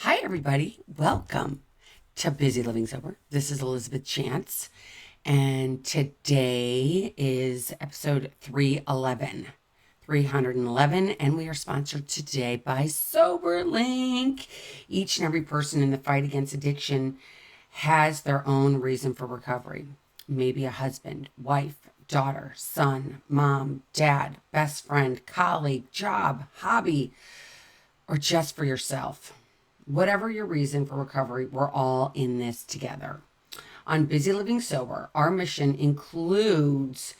Hi, everybody. Welcome to Busy Living Sober. This is Elizabeth Chance, and today is episode 311, and we are sponsored today by SoberLink. Each and every person in the fight against addiction has their own reason for recovery. Maybe a husband, wife, daughter, son, mom, dad, best friend, colleague, job, hobby, or just for yourself. Whatever your reason for recovery, we're all in this together. On Busy Living Sober, our mission includes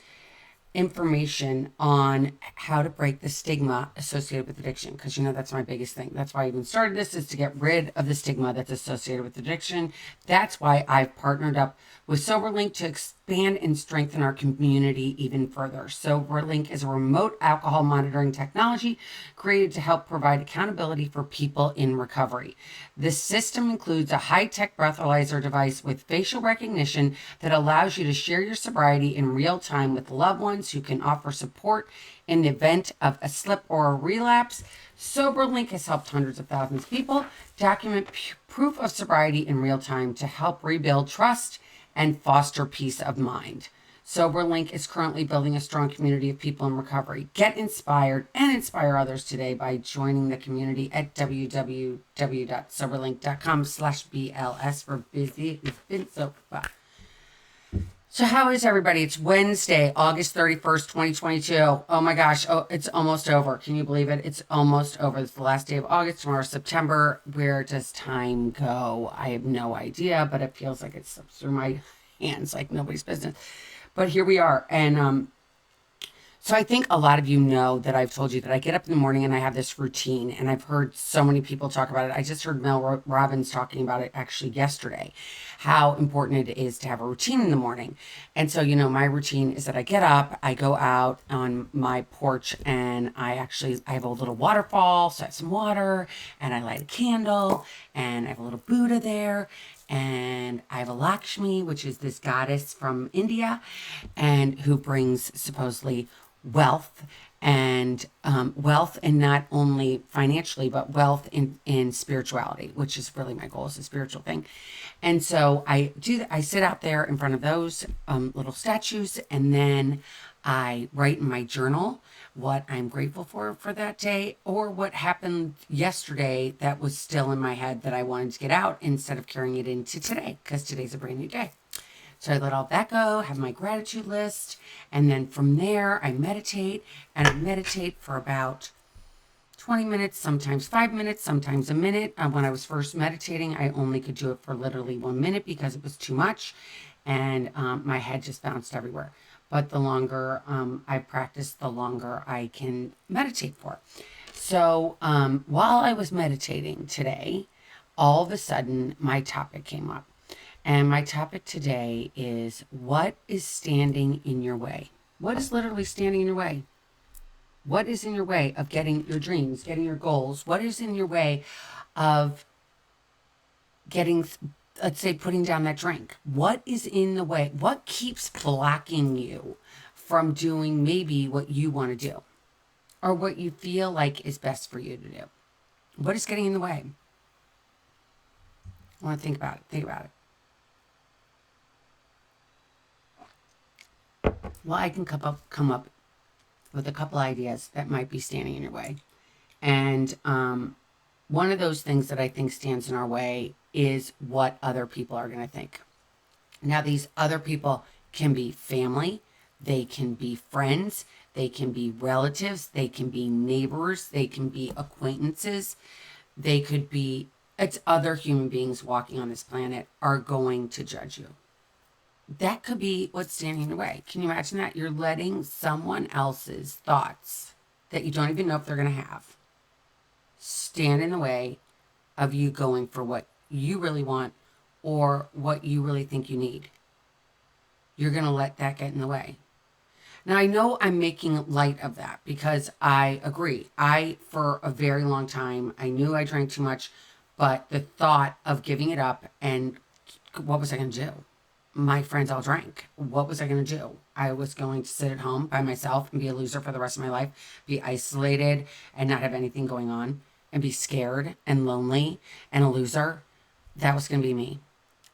information on how to break the stigma associated with addiction, because that's my biggest thing. That's why I even started this, is to get rid of the stigma that's associated with addiction. That's why I've partnered up with SoberLink to expand and strengthen our community even further. SoberLink is a remote alcohol monitoring technology created to help provide accountability for people in recovery. This system includes a high-tech breathalyzer device with facial recognition that allows you to share your sobriety in real time with loved ones who can offer support in the event of a slip or a relapse. SoberLink has helped hundreds of thousands of people document proof of sobriety in real time to help rebuild trust and foster peace of mind. SoberLink is currently building a strong community of people in recovery. Get inspired and inspire others today by joining the community at www.soberlink.com/BLS for Busy. It's been so fun. So how is everybody? It's Wednesday, August 31st, 2022. Oh my gosh. Oh, it's almost over. Can you believe it? It's almost over. It's the last day of August. Tomorrow's September. Where does time go? I have no idea, but it feels like it slips through my hands like nobody's business. But here we are. And so I think a lot of you know that I've told you that I get up in the morning and I have this routine, and I've heard so many people talk about it. I just heard Mel Robbins talking about it actually yesterday, how important it is to have a routine in the morning. And so, my routine is that I get up, I go out on my porch, and I have a little waterfall. So I have some water, and I light a candle, and I have a little Buddha there, and I have a Lakshmi, which is this goddess from India, and who brings supposedly wealth and not only financially, but wealth in spirituality, which is really my goal, is a spiritual thing. And so I sit out there in front of those little statues, and then I write in my journal what I'm grateful for that day, or what happened yesterday that was still in my head that I wanted to get out, instead of carrying it into today, because today's a brand new day. So I let all that go, have my gratitude list, and then from there I meditate, and I meditate for about 20 minutes, sometimes 5 minutes, sometimes a minute. When I was first meditating, I only could do it for literally 1 minute because it was too much, and my head just bounced everywhere. But the longer I practice, the longer I can meditate for. So while I was meditating today, all of a sudden my topic came up. And my topic today is, what is standing in your way? What is literally standing in your way? What is in your way of getting your dreams, getting your goals? What is in your way of getting, let's say, putting down that drink? What is in the way? What keeps blocking you from doing maybe what you want to do, or what you feel like is best for you to do? What is getting in the way? I want to think about it. Think about it. Well, I can come up with a couple ideas that might be standing in your way. And one of those things that I think stands in our way is what other people are going to think. Now, these other people can be family, they can be friends, they can be relatives, they can be neighbors, they can be acquaintances, they could be, it's other human beings walking on this planet are going to judge you. That could be what's standing in the way. Can you imagine that? You're letting someone else's thoughts that you don't even know if they're going to have stand in the way of you going for what you really want, or what you really think you need. You're going to let that get in the way. Now, I know I'm making light of that because I agree. For a very long time, I knew I drank too much, but the thought of giving it up, and what was I going to do? My friends all drank. What was I going to do? I was going to sit at home by myself and be a loser for the rest of my life, be isolated and not have anything going on. and be scared and lonely and a loser, that was going to be me.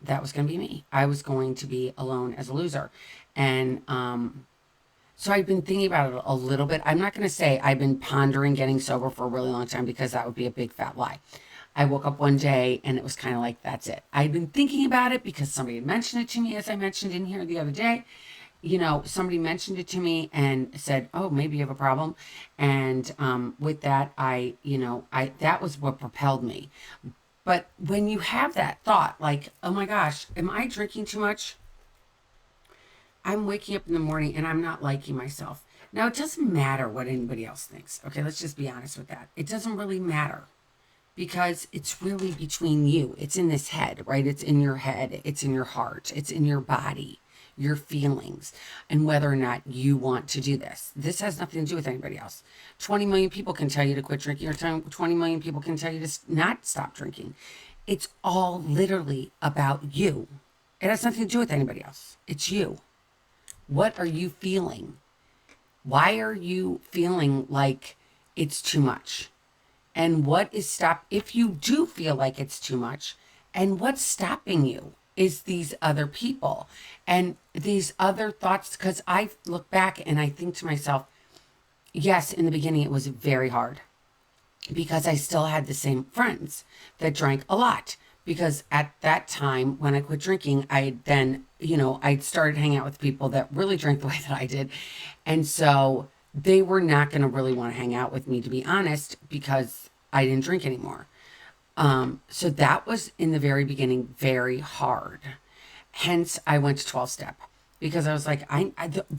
That was going to be me. I was going to be alone as a loser. And so I've been thinking about it a little bit. I'm not going to say I've been pondering getting sober for a really long time, because that would be a big fat lie. I woke up one day and it was kind of like, that's it. I'd been thinking about it because somebody had mentioned it to me, as I mentioned in here the other day. You know, somebody mentioned it to me and said, oh, maybe you have a problem. And with that, that was what propelled me. But when you have that thought, like, oh my gosh, am I drinking too much? I'm waking up in the morning and I'm not liking myself. Now, it doesn't matter what anybody else thinks. Okay, let's just be honest with that. It doesn't really matter, because it's really between you. It's in this head, right? It's in your head. It's in your heart. It's in your body, your feelings, and whether or not you want to do this. This has nothing to do with anybody else. 20 million people can tell you to quit drinking, or 20 million people can tell you to not stop drinking. It's all literally about you. It has nothing to do with anybody else. It's you. What are you feeling? Why are you feeling like it's too much? And what is if you do feel like it's too much, and what's stopping you is these other people and these other thoughts. Because I look back and I think to myself, yes, in the beginning it was very hard, because I still had the same friends that drank a lot. Because at that time when I quit drinking, I then, I'd started hanging out with people that really drank the way that I did. And so they were not going to really want to hang out with me, to be honest, because I didn't drink anymore. So that was in the very beginning very hard. Hence, I went to 12-step, because I was like,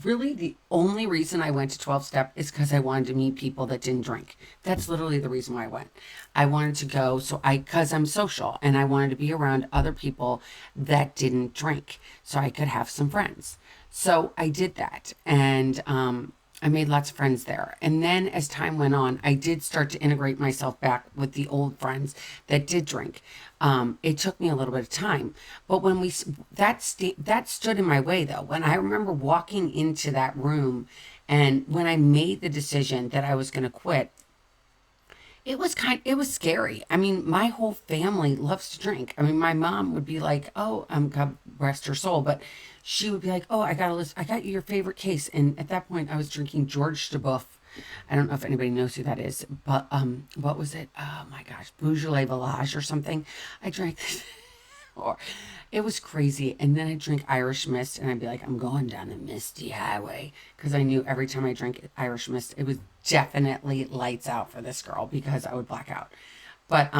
really the only reason I went to 12-step is because I wanted to meet people that didn't drink. That's literally the reason why I went. I wanted to go because I'm social, and I wanted to be around other people that didn't drink so I could have some friends. So I did that, and I made lots of friends there. And then as time went on, I did start to integrate myself back with the old friends that did drink. It took me a little bit of time, but when that stood in my way, though. When I remember walking into that room, and when I made the decision that I was going to quit, it was scary. I mean, my whole family loves to drink. I mean, my mom would be like, oh, God rest her soul, but she would be like, oh, I got you your favorite case. And at that point I was drinking George DeBoeuf. I don't know if anybody knows who that is, but what was it? Oh my gosh, Beaujolais Village or something. I drank this, or it was crazy. And then I'd drink Irish Mist, and I'd be like, I'm going down the misty highway, because I knew every time I drank Irish Mist, it was definitely lights out for this girl, because I would black out. But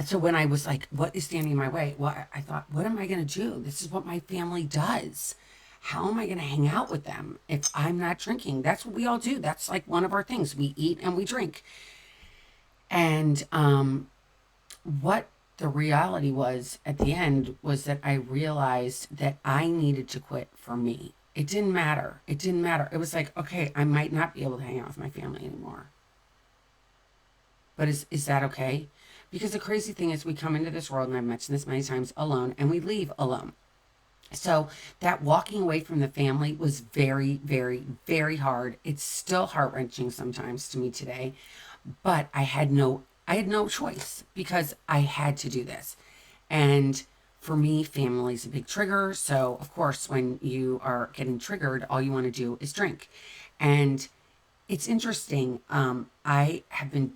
so when I was like, what is standing in my way? Well, I thought, what am I going to do? This is what my family does. How am I going to hang out with them if I'm not drinking? That's what we all do. That's like one of our things. We eat and we drink. And what the reality was at the end was that I realized that I needed to quit for me. It didn't matter. It didn't matter. It was like, okay, I might not be able to hang out with my family anymore. But is that okay? Because the crazy thing is, we come into this world, and I've mentioned this many times, alone, and we leave alone. So that walking away from the family was very, very, very hard. It's still heart-wrenching sometimes to me today, but I had no choice, because I had to do this. And for me, family is a big trigger. So of course, when you are getting triggered, all you want to do is drink. And it's interesting. I have been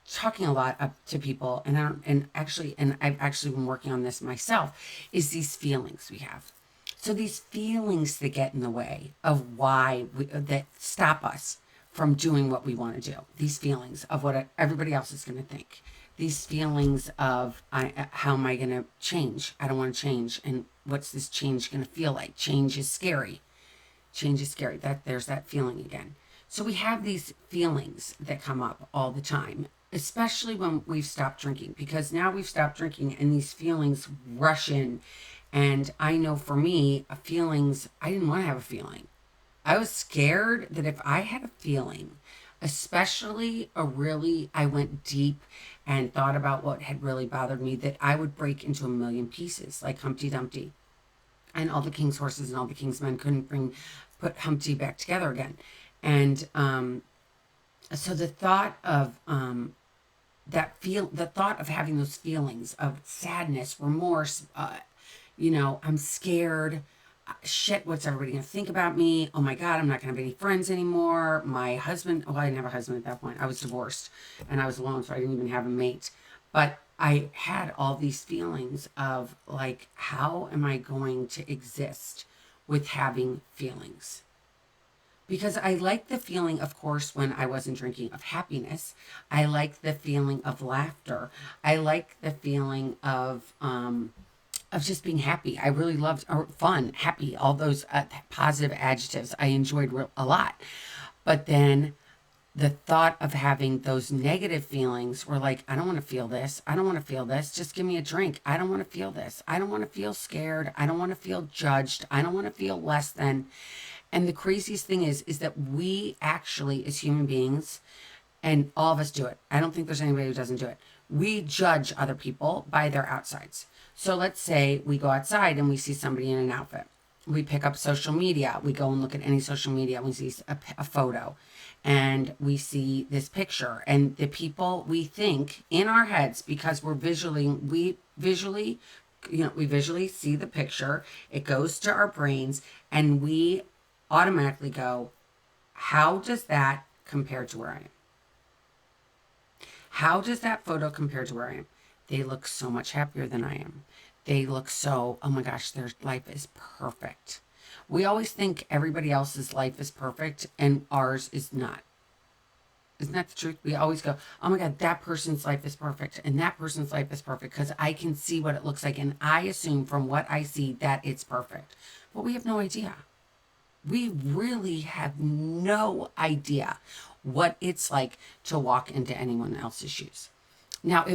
talking a lot up to people, and I've actually been working on this myself, is these feelings we have. So these feelings that get in the way of that stop us from doing what we want to do. These feelings of what everybody else is going to think. These feelings of how am I going to change? I don't want to change. And what's this change going to feel like? Change is scary. Change is scary. There's that feeling again. So we have these feelings that come up all the time, especially when we've stopped drinking, because now we've stopped drinking and these feelings rush in. And I know for me, I didn't want to have a feeling. I was scared that if I had a feeling, especially I went deep and thought about what had really bothered me, that I would break into a million pieces, like Humpty Dumpty. And all the king's horses and all the king's men couldn't put Humpty back together again. And so the thought of the thought of having those feelings of sadness, remorse, I'm scared. Shit, what's everybody gonna think about me? Oh my God, I'm not gonna have any friends anymore. My husband, oh, I didn't have a husband at that point. I was divorced and I was alone, so I didn't even have a mate. But I had all these feelings of like, how am I going to exist with having feelings? Because I like the feeling, of course, when I wasn't drinking, of happiness. I like the feeling of laughter. I like the feeling of just being happy. I really loved, or fun, happy, all those positive adjectives I enjoyed a lot. But then the thought of having those negative feelings were like, I don't want to feel this. I don't want to feel this. Just give me a drink. I don't want to feel this. I don't want to feel scared. I don't want to feel judged. I don't want to feel less than. And the craziest thing is that we actually, as human beings, and all of us do it. I don't think there's anybody who doesn't do it. We judge other people by their outsides. So let's say we go outside and we see somebody in an outfit. We pick up social media. We go and look at any social media. We see a photo and we see this picture, and the people we think in our heads, because we visually see the picture. It goes to our brains and we automatically go, how does that compare to where I am? How does that photo compare to where I am? They look so much happier than I am. They look so, oh my gosh, their life is perfect. We always think everybody else's life is perfect and ours is not. Isn't that the truth? We always go, oh my God, that person's life is perfect and that person's life is perfect because I can see what it looks like and I assume from what I see that it's perfect. But we have no idea. We really have no idea what it's like to walk into anyone else's shoes. Now,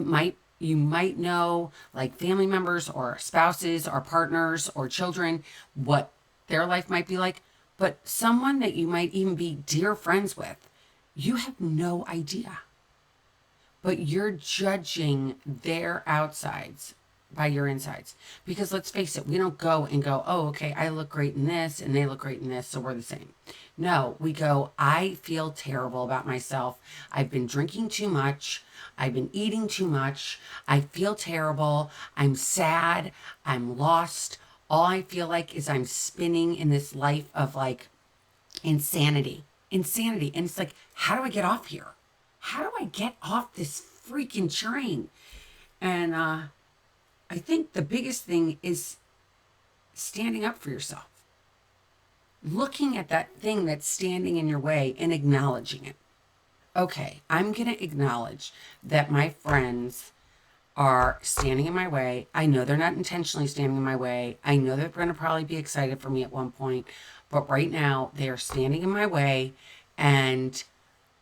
you might know, like family members or spouses or partners or children, what their life might be like, but someone that you might even be dear friends with, you have no idea. But you're judging their outsides by your insides. Because let's face it, we don't go and go, oh, okay, I look great in this and they look great in this, so we're the same. No, we go, I feel terrible about myself. I've been drinking too much. I've been eating too much. I feel terrible. I'm sad. I'm lost. All I feel like is I'm spinning in this life of like insanity. Insanity. And it's like, how do I get off here? How do I get off this freaking train? And I think the biggest thing is standing up for yourself. Looking at that thing that's standing in your way and acknowledging it. Okay, I'm going to acknowledge that my friends are standing in my way. I know they're not intentionally standing in my way. I know they're going to probably be excited for me at one point. But right now, they are standing in my way and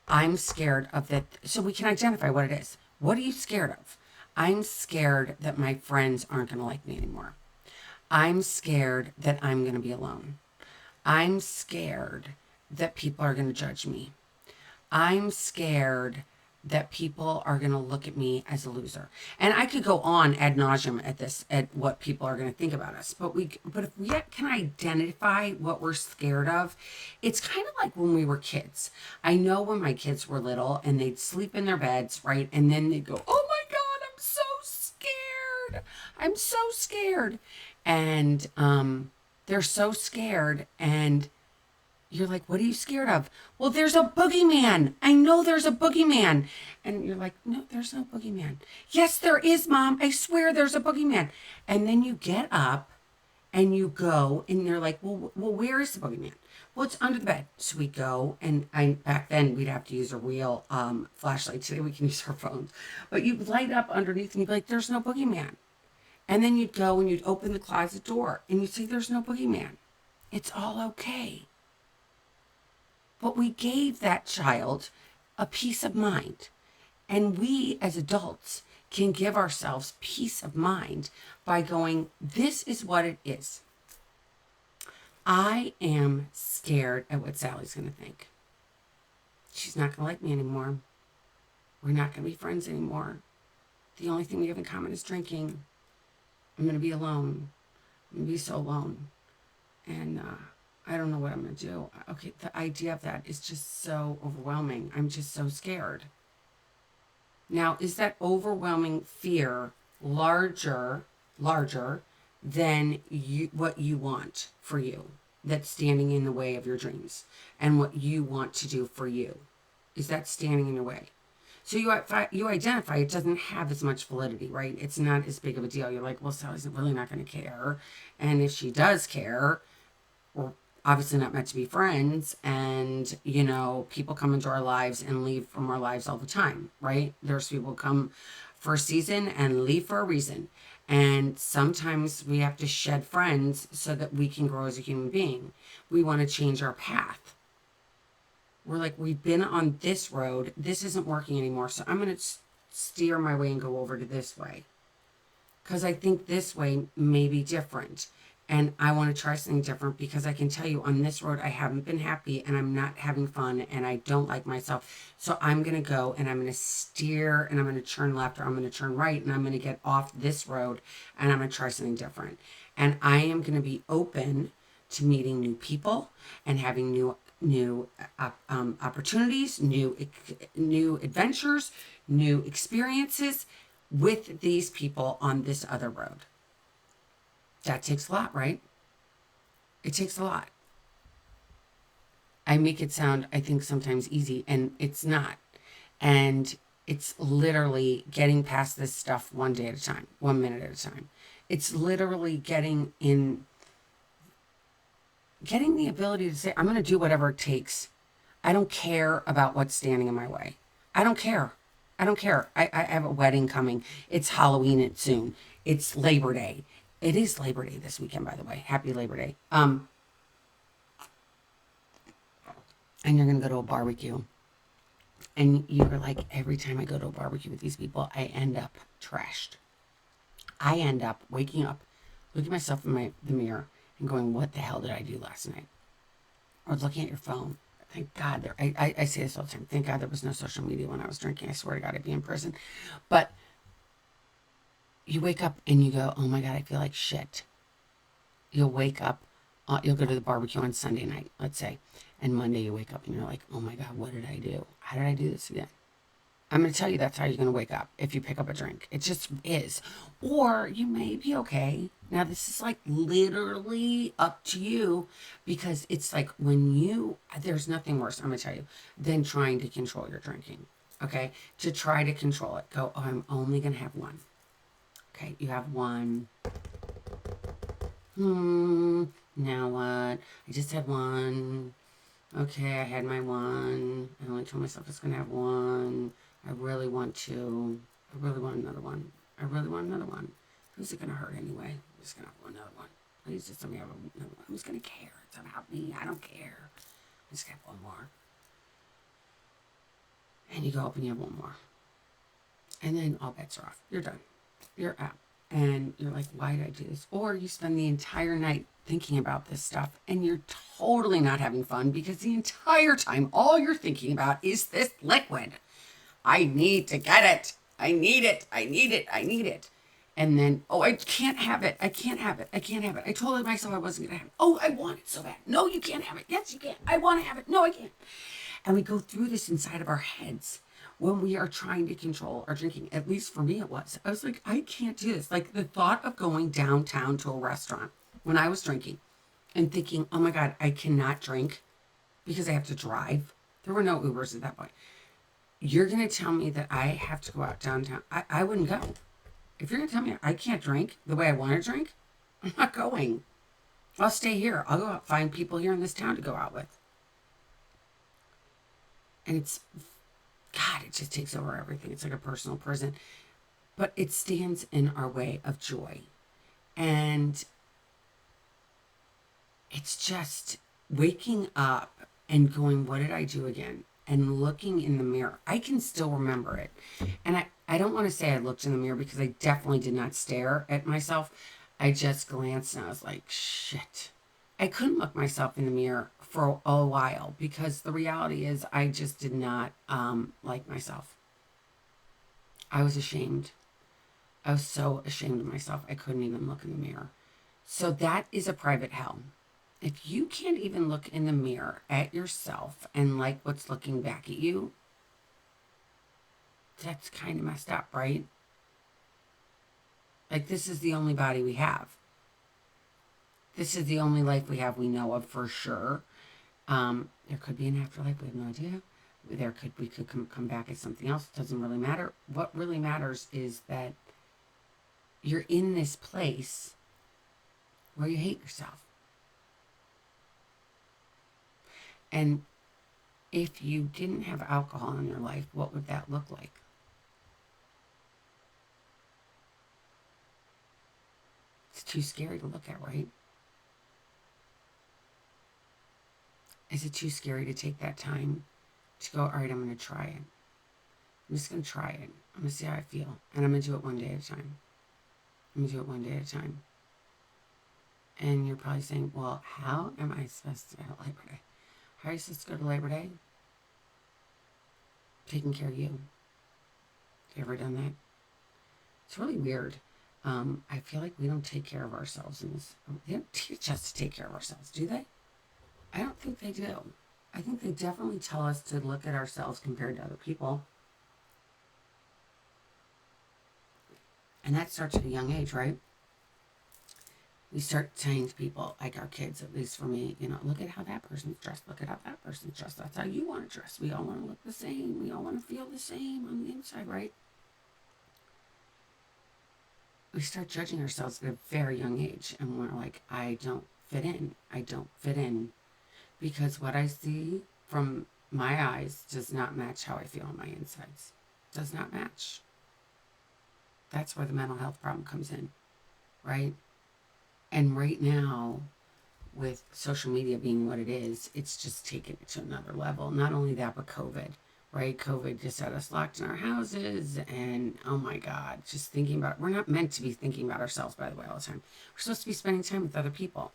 I'm scared of that. So we can identify what it is. What are you scared of? I'm scared that my friends aren't going to like me anymore. I'm scared that I'm going to be alone. I'm scared that people are going to judge me. I'm scared that people are going to look at me as a loser. And I could go on ad nauseum at what people are going to think about us. But if we can identify what we're scared of, it's kind of like when we were kids. I know when my kids were little and they'd sleep in their beds, right? And then they'd go, oh my God, I'm so scared. I'm so scared. And they're so scared, and you're like, what are you scared of? Well, there's a boogeyman. I know there's a boogeyman. And you're like, no, there's no boogeyman. Yes, there is, Mom. I swear there's a boogeyman. And then you get up and you go and you're like, well, where is the boogeyman? Well, it's under the bed. So we go, and back then we'd have to use a real flashlight. Today we can use our phones. But you light up underneath and you'd be like, there's no boogeyman. And then you'd go and you'd open the closet door and you'd say, there's no boogeyman. It's all okay. But we gave that child a peace of mind. And we as adults can give ourselves peace of mind by going, this is what it is. I am scared at what Sally's going to think. She's not going to like me anymore. We're not going to be friends anymore. The only thing we have in common is drinking. I'm going to be alone. I'm going to be so alone. And I don't know what I'm going to do. Okay, the idea of that is just so overwhelming. I'm just so scared. Now, is that overwhelming fear larger than what you want for you, that's standing in the way of your dreams and what you want to do for you? Is that standing in your way? So you identify it doesn't have as much validity, right? It's not as big of a deal. You're like, well, Sally's really not going to care. And if she does care, we're obviously not meant to be friends. And, people come into our lives and leave from our lives all the time, right? There's people come for a season and leave for a reason. And sometimes we have to shed friends so that we can grow as a human being. We want to change our path. We're like, we've been on this road. This isn't working anymore. So I'm going to steer my way and go over to this way. Because I think this way may be different. And I want to try something different because I can tell you on this road, I haven't been happy and I'm not having fun and I don't like myself. So I'm going to go and I'm going to steer and I'm going to turn left or I'm going to turn right and I'm going to get off this road and I'm going to try something different. And I am going to be open to meeting new people and having new opportunities, new adventures, new experiences with these people on this other road. That takes a lot, right? It takes a lot. I make it sound, I think, sometimes easy, and it's not. And it's literally getting past this stuff one day at a time, 1 minute at a time. It's literally getting the ability to say, I'm going to do whatever it takes. I don't care about what's standing in my way. I don't care. I have a wedding coming. It's Halloween soon. It's Labor Day. It is Labor Day this weekend, by the way. Happy Labor Day. And you're going to go to a barbecue. And you're like, every time I go to a barbecue with these people, I end up trashed. I end up waking up, looking at myself in the mirror and going, what the hell did I do last night? Or looking at your phone. Thank God I say this all the time. Thank God there was no social media when I was drinking. I swear to God, I'd be in prison. But you wake up and you go, oh my God, I feel like shit. You'll wake up, you'll go to the barbecue on Sunday night, let's say. And Monday you wake up and you're like, oh my God, what did I do? How did I do this again? I'm going to tell you that's how you're going to wake up if you pick up a drink. It just is. Or you may be okay. Now, this is like literally up to you because it's like there's nothing worse, I'm going to tell you, than trying to control your drinking. Okay? To try to control it. Go, oh, I'm only going to have one. Okay, you have one. Now what? I just had one. Okay, I had my one. I only told myself I was going to have one. I really want two. I really want another one. I really want another one. Who's it going to hurt anyway? I'm just going to have another one. Please just let me have another one. Who's going to care? It's about me. I don't care. I just have one more. And you go up and you have one more. And then all bets are off. You're done. You're out. And you're like, why did I do this? Or you spend the entire night thinking about this stuff and you're totally not having fun because the entire time all you're thinking about is this liquid. I need to get it. I need it. I need it. I need it. And then, oh, I can't have it. I can't have it. I can't have it. I told myself I wasn't going to have it. Oh, I want it so bad. No, you can't have it. Yes, you can. I want to have it. No, I can't. And we go through this inside of our heads when we are trying to control our drinking. At least for me it was. I was like, I can't do this. Like the thought of going downtown to a restaurant when I was drinking and thinking, oh my God, I cannot drink because I have to drive. There were no Ubers at that point. You're going to tell me that I have to go out downtown. I wouldn't go. If you're going to tell me I can't drink the way I want to drink, I'm not going. I'll stay here. I'll go out, find people here in this town to go out with. And it's, God, it just takes over everything. It's like a personal prison. But it stands in our way of joy. And it's just waking up and going, what did I do again? And looking in the mirror. I can still remember it. And I don't want to say I looked in the mirror because I definitely did not stare at myself. I just glanced and I was like, shit. I couldn't look myself in the mirror for a while because the reality is I just did not like myself. I was ashamed. I was so ashamed of myself. I couldn't even look in the mirror. So that is a private hell. If you can't even look in the mirror at yourself and like what's looking back at you, That's kind of messed up, right? Like, this is the only body we have. This is the only life we have, we know of for sure. There could be an afterlife. We have no idea. We could come back as something else. It doesn't really matter. What really matters is that you're in this place where you hate yourself. And if you didn't have alcohol in your life, what would that look like? It's too scary to look at, right? Is it too scary to take that time to go, all right, I'm going to try it. I'm just going to try it. I'm going to see how I feel. And I'm going to do it one day at a time. I'm going to do it one day at a time. And you're probably saying, well, how am I supposed to go to Labor Day? How are you supposed to go to Labor Day? Taking care of you. Have you ever done that? It's really weird. I feel like we don't take care of ourselves in this. They don't teach us to take care of ourselves, do they? I don't think they do. I think they definitely tell us to look at ourselves compared to other people. And that starts at a young age, right? We start saying to people, like our kids, at least for me, look at how that person's dressed. Look at how that person's dressed. That's how you want to dress. We all want to look the same. We all want to feel the same on the inside, right? We start judging ourselves at a very young age. And we're like, I don't fit in. I don't fit in. Because what I see from my eyes does not match how I feel on my insides. Does not match. That's where the mental health problem comes in, right? And right now, with social media being what it is, it's just taken it to another level. Not only that, but COVID, right? COVID just had us locked in our houses. And oh my God, just thinking about it. We're not meant to be thinking about ourselves, by the way, all the time. We're supposed to be spending time with other people.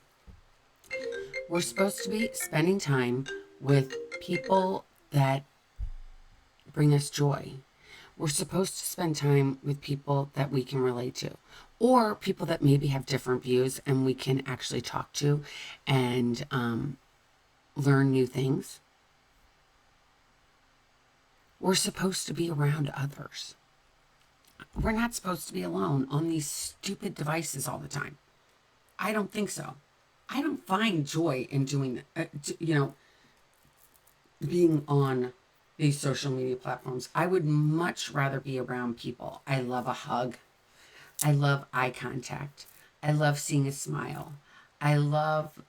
We're supposed to be spending time with people that bring us joy. We're supposed to spend time with people that we can relate to, or people that maybe have different views and we can actually talk to and learn new things. We're supposed to be around others. We're not supposed to be alone on these stupid devices all the time. I don't think so. I don't find joy in doing, being on these social media platforms. I would much rather be around people. I love a hug. I love eye contact. I love seeing a smile. I love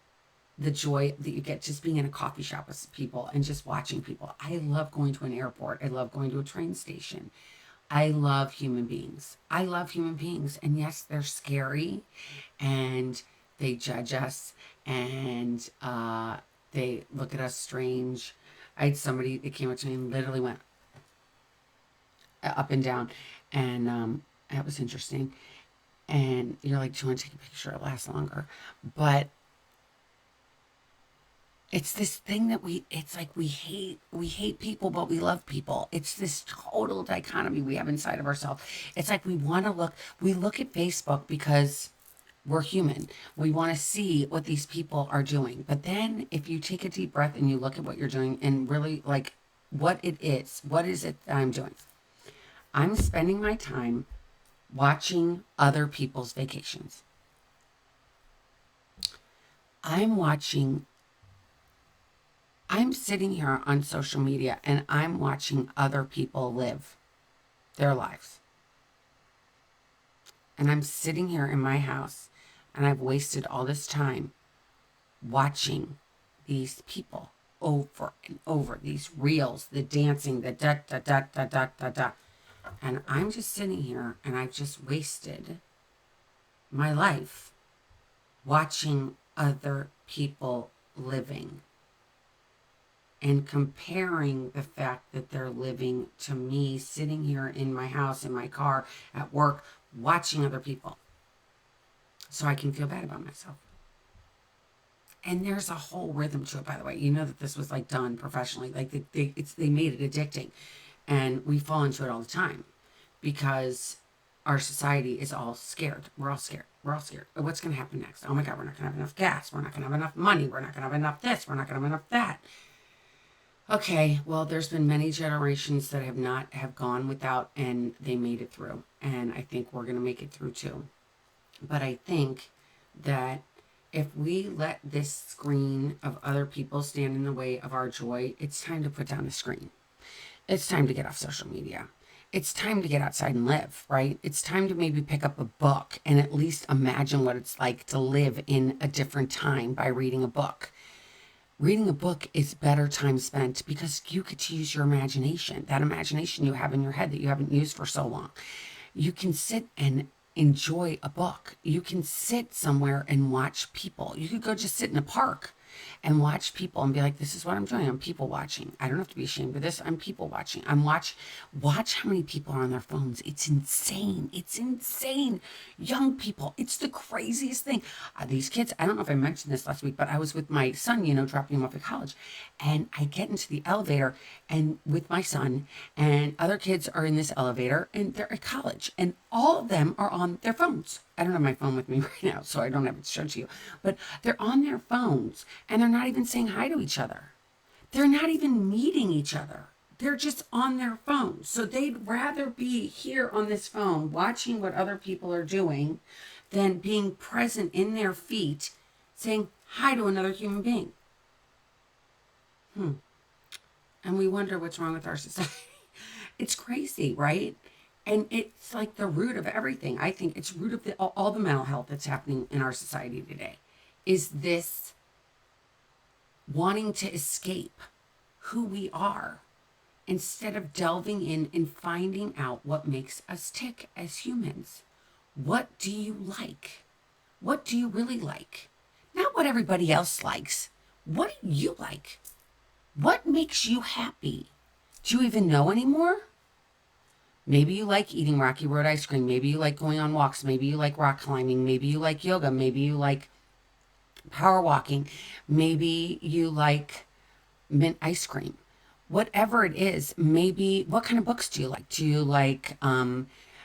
the joy that you get just being in a coffee shop with people and just watching people. I love going to an airport. I love going to a train station. I love human beings. I love human beings. And yes, they're scary and they judge us and they look at us strange. I had somebody that came up to me and literally went up and down. And that was interesting. And you're like, do you want to take a picture? It lasts longer. But it's this thing that it's like we hate people, but we love people. It's this total dichotomy we have inside of ourselves. It's like we look at Facebook because we're human. We want to see what these people are doing. But then if you take a deep breath and you look at what you're doing and really like what it is that I'm doing? I'm spending my time watching other people's vacations. I'm sitting here on social media and I'm watching other people live their lives. And I'm sitting here in my house and I've wasted all this time watching these people over and over, these reels, the dancing, the da da da da da da da. And I'm just sitting here and I've just wasted my life watching other people living and comparing the fact that they're living to me sitting here in my house, in my car, at work, watching other people so I can feel bad about myself. And there's a whole rhythm to it, by the way. You know that this was like done professionally. Like they made it addicting. And we fall into it all the time because our society is all scared. We're all scared. What's going to happen next? Oh my God, we're not going to have enough gas. We're not going to have enough money. We're not going to have enough this. We're not going to have enough that. Okay, well, there's been many generations that have gone without, and they made it through. And I think we're going to make it through too. But I think that if we let this screen of other people stand in the way of our joy, it's time to put down the screen. It's time to get off social media. It's time to get outside and live, right? It's time to maybe pick up a book and at least imagine what it's like to live in a different time by reading a book. Reading a book is better time spent because you get to use your imagination, that imagination you have in your head that you haven't used for so long. You can sit and enjoy a book. You can sit somewhere and watch people. You could go just sit in a park and watch people and be like, this is what I'm doing. I'm people watching. I don't have to be ashamed of this. I'm people watching. Watch how many people are on their phones. It's insane. It's insane. Young people. It's the craziest thing. These kids, I don't know if I mentioned this last week, but I was with my son, dropping him off at college. And I get into the elevator and with my son, and other kids are in this elevator and they're at college, and all of them are on their phones. I don't have my phone with me right now, so I don't have it to show to you, but they're on their phones and they're not even saying hi to each other. They're not even meeting each other. They're just on their phones. So they'd rather be here on this phone watching what other people are doing than being present in their feet saying hi to another human being. And we wonder what's wrong with our society. It's crazy, right? And it's like the root of everything. I think it's root of all the mental health that's happening in our society today is this wanting to escape who we are instead of delving in and finding out what makes us tick as humans. What do you like? What do you really like? Not what everybody else likes. What do you like? What makes you happy? Do you even know anymore? Maybe you like eating Rocky Road ice cream. Maybe you like going on walks. Maybe you like rock climbing. Maybe you like yoga. Maybe you like power walking. Maybe you like mint ice cream. Whatever it is, maybe, what kind of books do you like? Do you like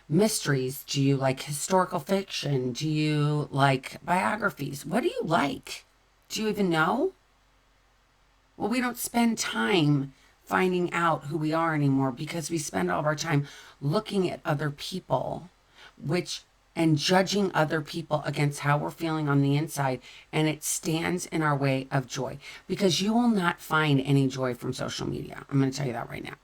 mysteries? Do you like historical fiction? Do you like biographies? What do you like? Do you even know? Well, we don't spend time finding out who we are anymore because we spend all of our time looking at other people, and judging other people against how we're feeling on the inside, and it stands in our way of joy because you will not find any joy from social media. I'm going to tell you that right now.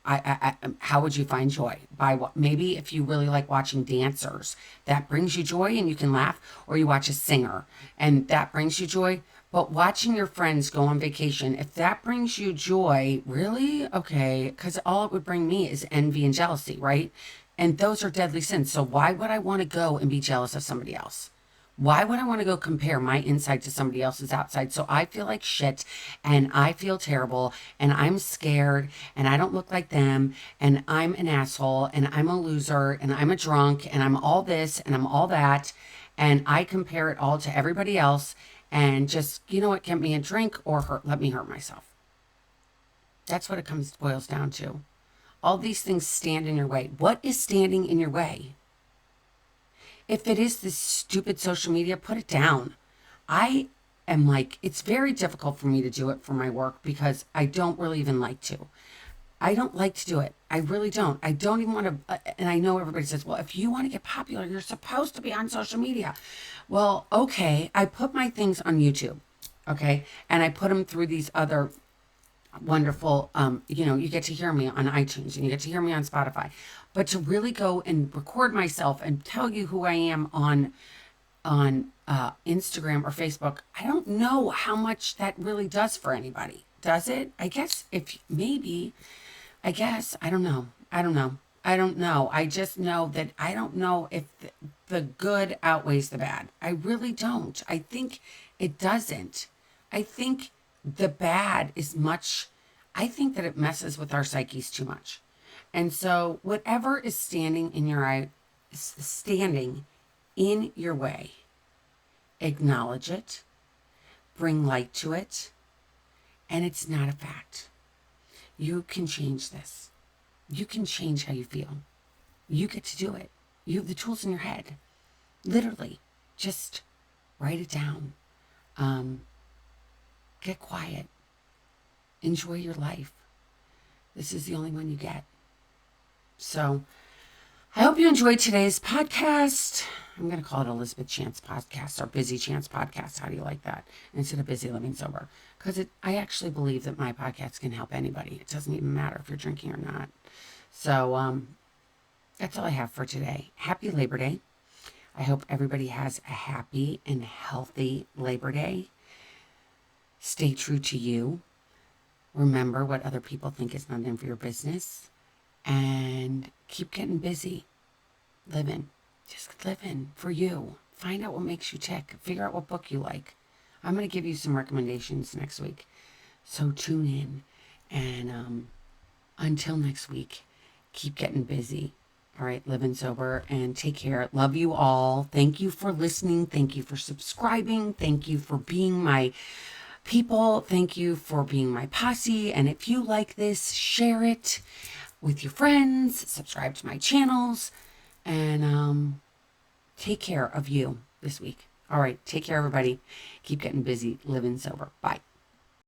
How would you find joy? By what? Maybe if you really like watching dancers, that brings you joy and you can laugh, or you watch a singer and that brings you joy. But watching your friends go on vacation, if that brings you joy, really? Okay, because all it would bring me is envy and jealousy, right? And those are deadly sins. So why would I want to go and be jealous of somebody else? Why would I want to go compare my inside to somebody else's outside? So I feel like shit and I feel terrible and I'm scared and I don't look like them and I'm an asshole and I'm a loser and I'm a drunk and I'm all this and I'm all that. And I compare it all to everybody else and just, get me a drink or let me hurt myself. That's what it boils down to. All these things stand in your way. What is standing in your way? If it is this stupid social media, put it down. I am like, it's very difficult for me to do it for my work because I don't really even like to. I don't like to do it. I really don't. I don't even want to. And I know everybody says, well, if you want to get popular, you're supposed to be on social media. Well, okay. I put my things on YouTube. Okay. And I put them through these other wonderful, you get to hear me on iTunes and you get to hear me on Spotify. But to really go and record myself and tell you who I am on Instagram or Facebook, I don't know how much that really does for anybody. Does it? I guess I don't know. I don't know. I just know that I don't know if the good outweighs the bad. I really don't. I think it doesn't. I think the bad is much, I think that it messes with our psyches too much. And so whatever is standing in your way, acknowledge it, bring light to it, and it's not a fact. You can change this. You can change how you feel. You get to do it. You have the tools in your head. Literally, just write it down. Get quiet. Enjoy your life. This is the only one you get. So I hope you enjoyed today's podcast. I'm going to call it Elizabeth Chance Podcast or Bizzy Chance Podcast. How do you like that? Instead of Busy Living Sober. Because I actually believe that my podcast can help anybody. It doesn't even matter if you're drinking or not. So that's all I have for today. Happy Labor Day. I hope everybody has a happy and healthy Labor Day. Stay true to you. Remember what other people think is none of your business. And keep getting busy. Living. Just living for you. Find out what makes you tick. Figure out what book you like. I'm going to give you some recommendations next week. So tune in. And until next week, keep getting busy. All right, living sober, and take care. Love you all. Thank you for listening. Thank you for subscribing. Thank you for being my people. Thank you for being my posse. And if you like this, share it with your friends. Subscribe to my channels. And take care of you this week. All right, take care, everybody. Keep getting busy, living sober. Bye.